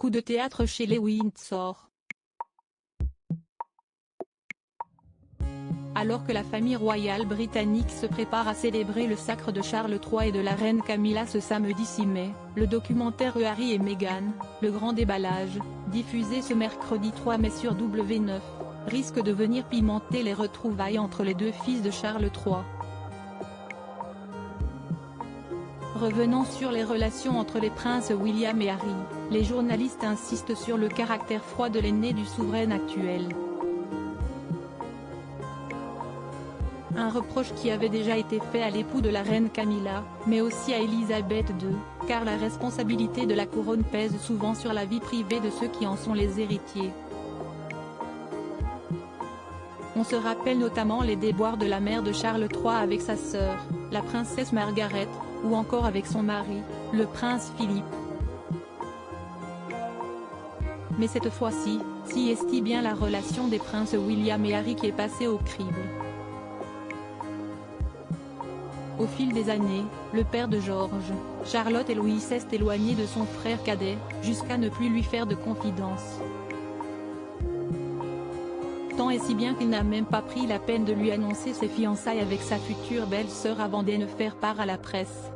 coup de théâtre chez les Windsor. Alors que la famille royale britannique se prépare à célébrer le sacre de Charles III et de la reine Camilla ce samedi 6 mai, le documentaire Harry et Meghan, le grand déballage, diffusé ce mercredi 3 mai sur W9, risque de venir pimenter les retrouvailles entre les deux fils de Charles III. Revenant sur les relations entre les princes William et Harry, les journalistes insistent sur le caractère froid de l'aîné du souverain actuel. Un reproche qui avait déjà été fait à l'époux de la reine Camilla, mais aussi à Élisabeth II, car la responsabilité de la couronne pèse souvent sur la vie privée de ceux qui en sont les héritiers. On se rappelle notamment les déboires de la mère de Charles III avec sa sœur, la princesse Margaret, ou encore avec son mari, le prince Philippe. Mais cette fois-ci, est bien la relation des princes William et Harry qui est passée au crible. Au fil des années, le père de George, Charlotte et Louis s'est éloigné de son frère cadet, jusqu'à ne plus lui faire de confidences. Tant et si bien qu'il n'a même pas pris la peine de lui annoncer ses fiançailles avec sa future belle-sœur avant de ne faire part à la presse.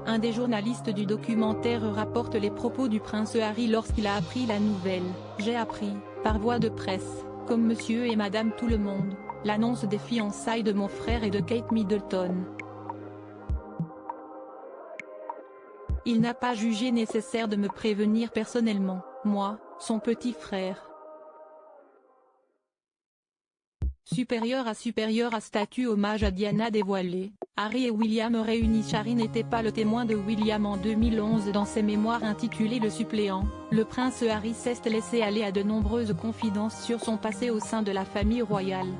Un des journalistes du documentaire rapporte les propos du prince Harry lorsqu'il a appris la nouvelle. « J'ai appris, par voie de presse, comme monsieur et madame tout le monde, l'annonce des fiançailles de mon frère et de Kate Middleton. Il n'a pas jugé nécessaire de me prévenir personnellement, moi, son petit frère. » Supérieur à statut hommage à Diana dévoilé, Harry et William réunis. Harry n'était pas le témoin de William en 2011 dans ses mémoires intitulées Le suppléant. Le prince Harry s'est laissé aller à de nombreuses confidences sur son passé au sein de la famille royale.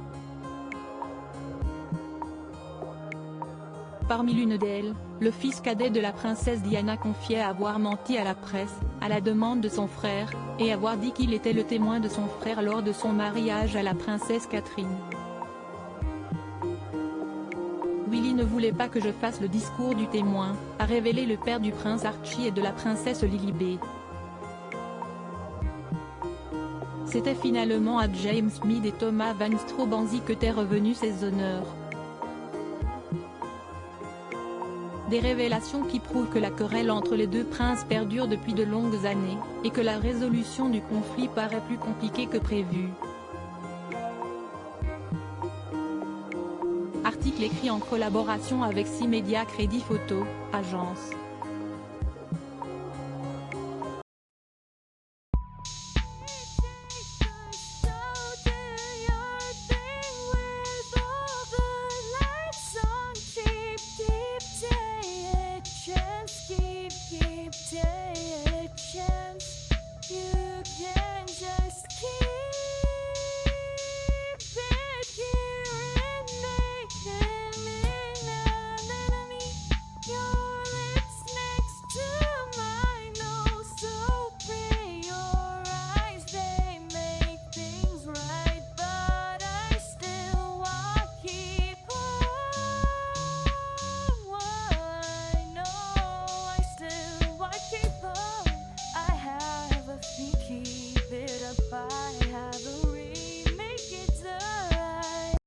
Parmi l'une d'elles, le fils cadet de la princesse Diana confiait avoir menti à la presse, à la demande de son frère, et avoir dit qu'il était le témoin de son frère lors de son mariage à la princesse Catherine. Willy ne voulait pas que je fasse le discours du témoin, a révélé le père du prince Archie et de la princesse Lilibet. C'était finalement à James Mead et Thomas Van Strobanzi que t'es revenu ces honneurs. Des révélations qui prouvent que la querelle entre les deux princes perdure depuis de longues années, et que la résolution du conflit paraît plus compliquée que prévu. Article écrit en collaboration avec 6 médias Crédit Photo, agence.